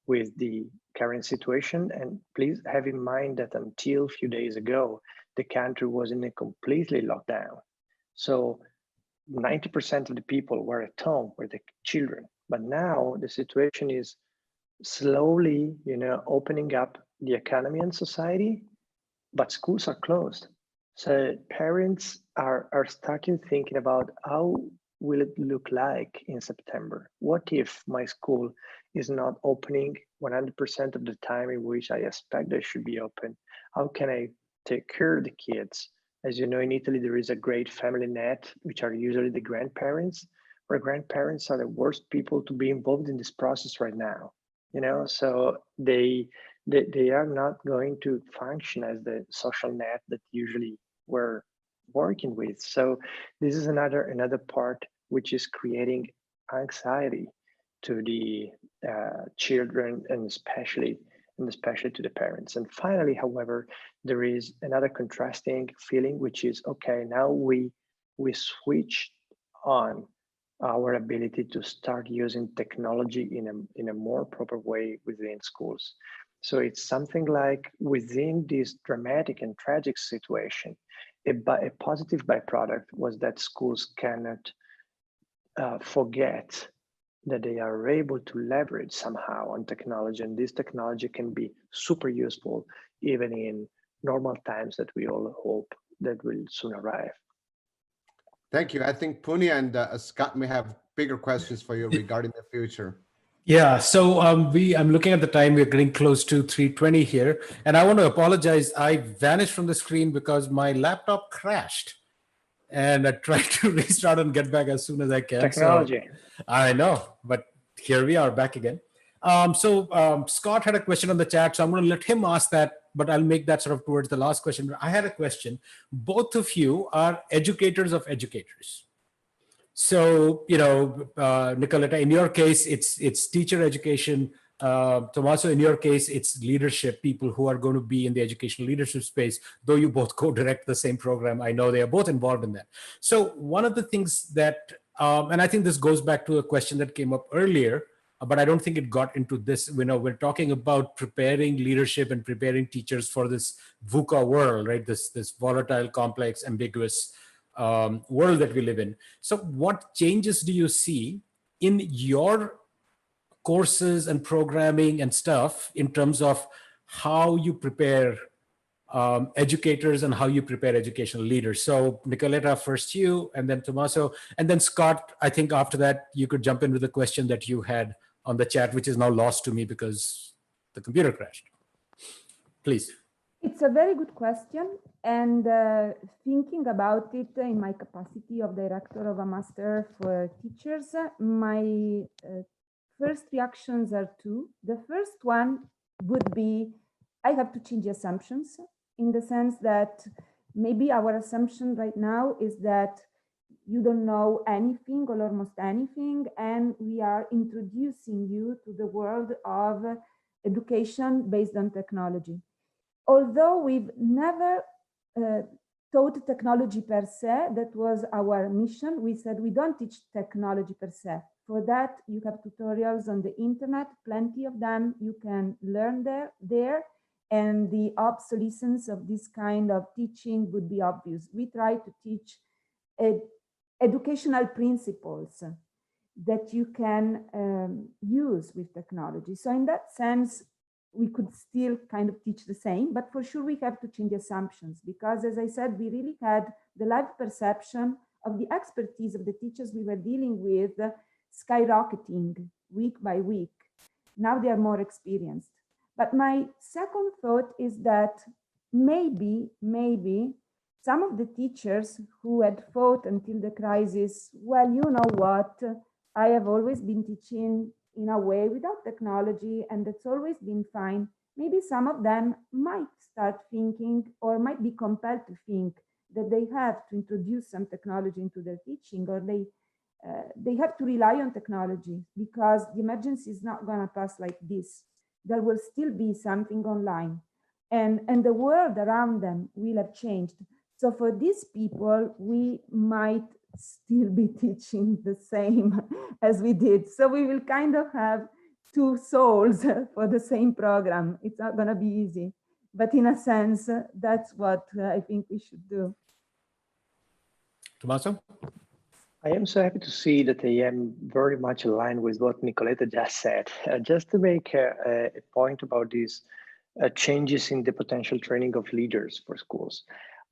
with the current situation. And please have in mind that until a few days ago, the country was in a completely lockdown. So 90% of the people were at home with the children. But now the situation is slowly, opening up the economy and society, but schools are closed. So parents are starting thinking about how will it look like in September? What if my school is not opening 100% of the time in which I expect they should be open? How can I take care of the kids? As you know, in Italy, there is a great family net, which are usually the grandparents, where grandparents are the worst people to be involved in this process right now. So they are not going to function as the social net that usually we're working with. So this is another part which is creating anxiety to the children and especially to the parents. And finally, however, there is another contrasting feeling, which is, okay, now we switch on our ability to start using technology in a more proper way within schools. So it's something like, within this dramatic and tragic situation, a positive byproduct was that schools cannot forget that they are able to leverage somehow on technology, and this technology can be super useful even in normal times that we all hope that will soon arrive. Thank you. I think Punya and Scott may have bigger questions for you regarding the future. Yeah, so I'm looking at the time. We're getting close to 3:20 here, and I want to apologize. I vanished from the screen because my laptop crashed, and I tried to restart and get back as soon as I can. Technology. So, I know, but here we are back again. Scott had a question on the chat, so I'm going to let him ask that but I'll make that sort of towards the last question. I had a question. Both of you are educators of educators. So, Nicoletta, in your case, it's teacher education. Tommaso, in your case, it's leadership, people who are going to be in the educational leadership space, though you both co-direct the same program. I know they are both involved in that. So one of the things that, and I think this goes back to a question that came up earlier, but I don't think it got into this. We're talking about preparing leadership and preparing teachers for this VUCA world, right? This volatile, complex, ambiguous world that we live in. So what changes do you see in your courses and programming and stuff in terms of how you prepare educators and how you prepare educational leaders? So Nicoletta, first you, and then Tommaso, and then Scott, I think after that, you could jump in with the question that you had on the chat, which is now lost to me because the computer crashed. Please. It's a very good question. And thinking about it in my capacity of director of a master for teachers, my first reactions are two. The first one would be, I have to change assumptions, in the sense that maybe our assumption right now is that you don't know anything or almost anything, and we are introducing you to the world of education based on technology. Although we've never taught technology per se, that was our mission. We said we don't teach technology per se. For that, you have tutorials on the internet, plenty of them. You can learn there, and the obsolescence of this kind of teaching would be obvious. We try to teach educational principles that you can use with technology. So in that sense, we could still kind of teach the same, but for sure we have to change assumptions, because as I said, we really had the live perception of the expertise of the teachers we were dealing with skyrocketing week by week. Now they are more experienced. But my second thought is that maybe some of the teachers who had thought until the crisis, well, you know what, I have always been teaching in a way without technology, and that's always been fine. Maybe some of them might start thinking, or might be compelled to think, that they have to introduce some technology into their teaching, or they have to rely on technology, because the emergency is not going to pass like this. There will still be something online, and the world around them will have changed. So for these people, we might still be teaching the same as we did. So we will kind of have two souls for the same program. It's not going to be easy, but in a sense, that's what I think we should do. Tommaso? I am so happy to see that I am very much aligned with what Nicoletta just said. Just to make a point about these changes in the potential training of leaders for schools.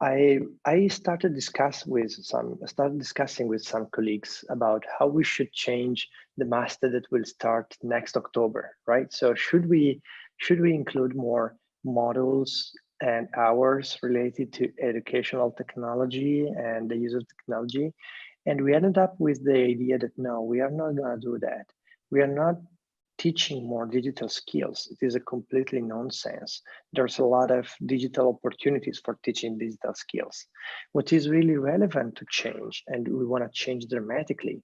I started discussing with some colleagues about how we should change the master that will start next October, right? So should we include more modules and hours related to educational technology and the use of technology? And we ended up with the idea that no, we are not going to do that. We are not teaching more digital skills. It is a completely nonsense. There's a lot of digital opportunities for teaching digital skills. What is really relevant to change, and we want to change dramatically,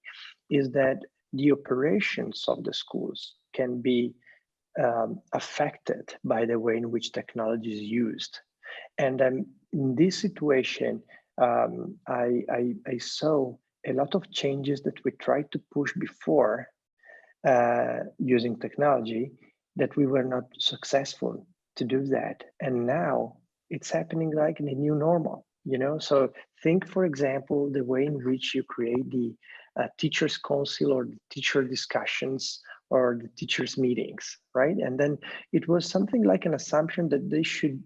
is that the operations of the schools can be affected by the way in which technology is used. And in this situation, I saw a lot of changes that we tried to push before using technology, that we were not successful to do that. And now it's happening like in a new normal, you know? So think, for example, the way in which you create the teachers' council or the teacher discussions or the teachers' meetings, right? And then it was something like an assumption that they should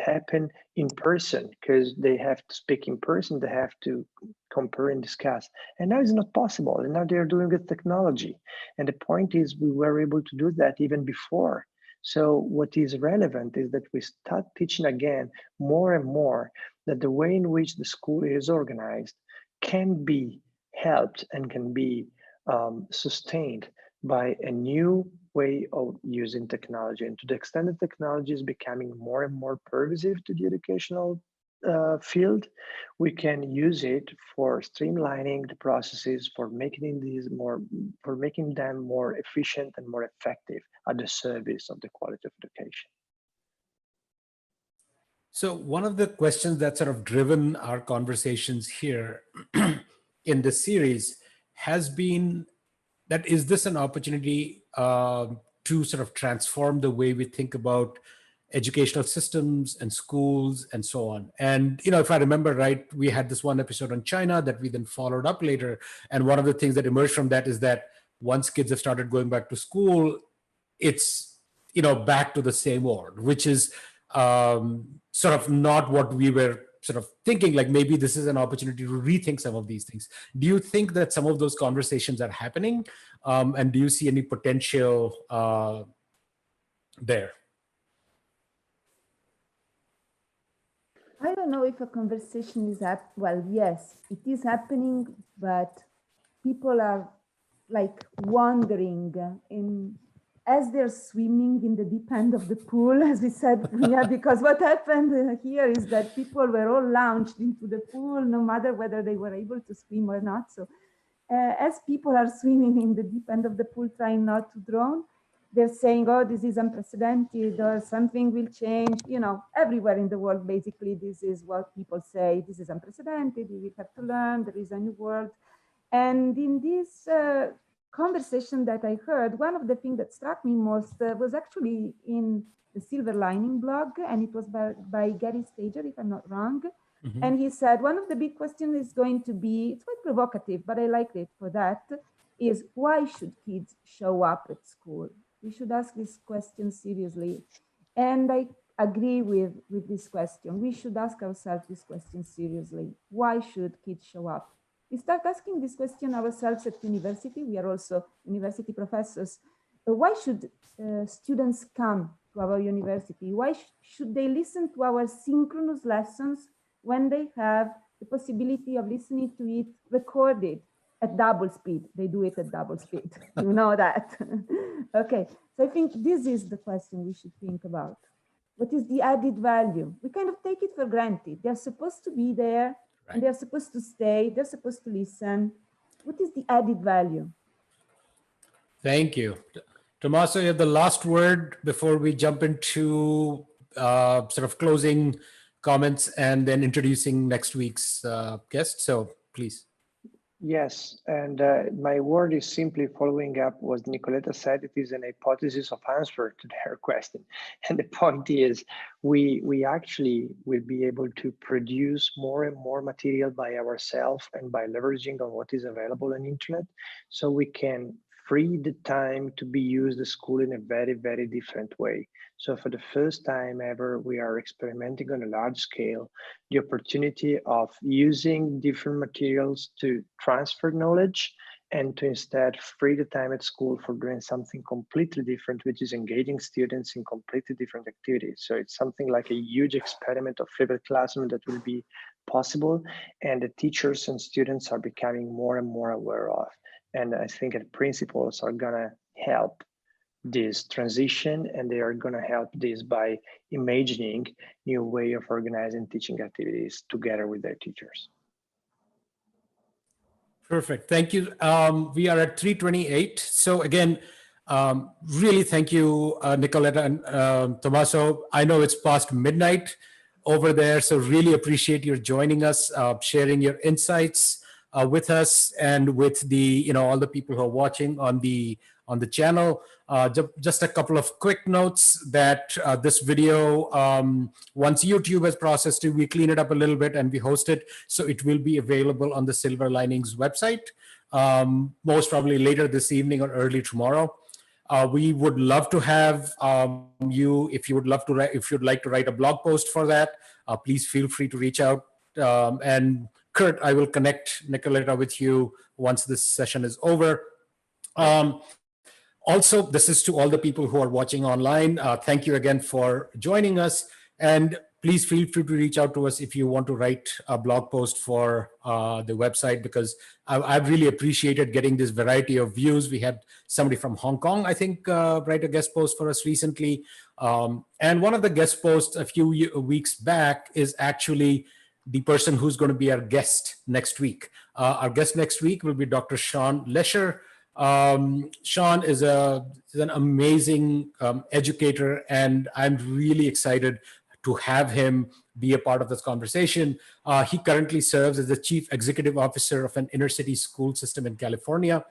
happen in person, because they have to speak in person, they have to compare and discuss. And now it's not possible. And now they're doing with technology. And the point is, we were able to do that even before. So what is relevant is that we start teaching again more and more that the way in which the school is organized can be helped and can be sustained by a new way of using technology. And to the extent that technology is becoming more and more pervasive to the educational field, we can use it for streamlining the processes, for making them more efficient and more effective at the service of the quality of education. So one of the questions that sort of driven our conversations here in this series has been that, is this an opportunity to sort of transform the way we think about educational systems and schools and so on? And, you know, if I remember right, we had this one episode on China that we then followed up later. And one of the things that emerged from that is that once kids have started going back to school, it's, you know, back to the same old, which is sort of not what we were sort of thinking. Like maybe this is an opportunity to rethink some of these things. Do you think that some of those conversations are happening? And do you see any potential there? I don't know if a conversation is well, yes, it is happening, but people are like wandering as they're swimming in the deep end of the pool, as we said. Yeah, because what happened here is that people were all launched into the pool, no matter whether they were able to swim or not. So as people are swimming in the deep end of the pool, trying not to drown, they're saying, oh, this is unprecedented, or something will change. You know, everywhere in the world, basically, this is what people say. This is unprecedented, we will have to learn, there is a new world. And in this conversation that I heard, one of the things that struck me most was actually in the Silver Lining blog, and it was by Gary Stager, if I'm not wrong. Mm-hmm. And he said, one of the big questions is going to be, it's quite provocative, but I liked it for that, is why should kids show up at school? We should ask this question seriously. And I agree with this question. We should ask ourselves this question seriously. Why should kids show up? We start asking this question ourselves at university. We are also university professors. Why should students come to our university? Why should they listen to our synchronous lessons when they have the possibility of listening to it recorded at double speed? They do it at double speed. You know that. Okay, so I think this is the question we should think about. What is the added value? We kind of take it for granted. They're supposed to be there, right, and they're supposed to stay, they're supposed to listen. What is the added value? Thank you. Tommaso, you have the last word before we jump into sort of closing comments and then introducing next week's guest. So please. Yes, and my word is simply following up what Nicoletta said. It is an hypothesis of answer to her question. And the point is, we actually will be able to produce more and more material by ourselves and by leveraging on what is available on the internet. So we can free the time to be used at school in a very, very different way. So for the first time ever, we are experimenting on a large scale, the opportunity of using different materials to transfer knowledge and to instead free the time at school for doing something completely different, which is engaging students in completely different activities. So it's something like a huge experiment of flipped classroom that will be possible, and the teachers and students are becoming more and more aware of. And I think that principals are gonna help this transition, and they are gonna help this by imagining new way of organizing teaching activities together with their teachers. Perfect, thank you. We are at 3:28. So again, really thank you, Nicoletta and Tommaso. I know it's past midnight over there, so really appreciate your joining us, sharing your insights with us and with the, all the people who are watching on the channel. Just a couple of quick notes that this video, once YouTube has processed it, we clean it up a little bit and we host it. So it will be available on the Silver Linings website, most probably later this evening or early tomorrow. We would love to have you, if you'd like to write a blog post for that, please feel free to reach out. And Kurt, I will connect Nicoletta with you once this session is over. Also, this is to all the people who are watching online. Thank you again for joining us. And please feel free to reach out to us if you want to write a blog post for the website, because I've really appreciated getting this variety of views. We had somebody from Hong Kong, I think, write a guest post for us recently. And one of the guest posts a few weeks back is actually the person who's going to be our guest next week. Our guest next week will be Dr. Sean Lesher. Sean is an amazing educator, and I'm really excited to have him be a part of this conversation. He currently serves as the Chief Executive Officer of an inner city school system in California.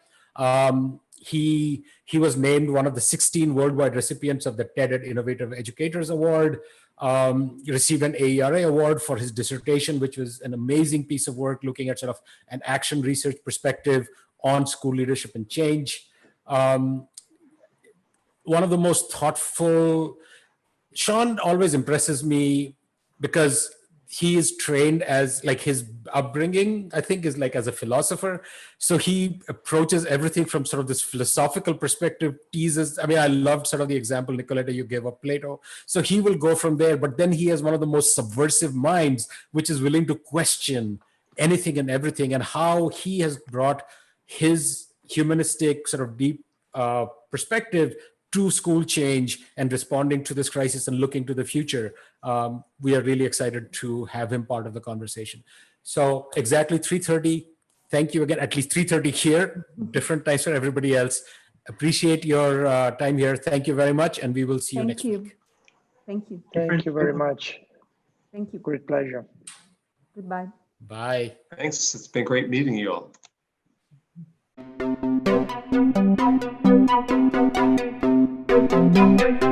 He was named one of the 16 worldwide recipients of the TED Innovative Educators Award. He received an AERA award for his dissertation, which was an amazing piece of work looking at sort of an action research perspective on school leadership and change. One of the most thoughtful, Sean always impresses me because he is trained as, like, his upbringing, I think, is like as a philosopher. So he approaches everything from sort of this philosophical perspective, teases. I mean, I loved sort of the example, Nicoletta, you gave of Plato. So he will go from there, but then he has one of the most subversive minds, which is willing to question anything and everything, and how he has brought his humanistic sort of deep perspective to school change and responding to this crisis and looking to the future. We are really excited to have him part of the conversation. So exactly 3:30. Thank you again, at least 3:30 here, different times for everybody else. Appreciate your time here. Thank you very much. And we will see you next week. Thank you. Thank you very much. Thank you. Great pleasure. Goodbye. Bye. Thanks. It's been great meeting you all. Thank you.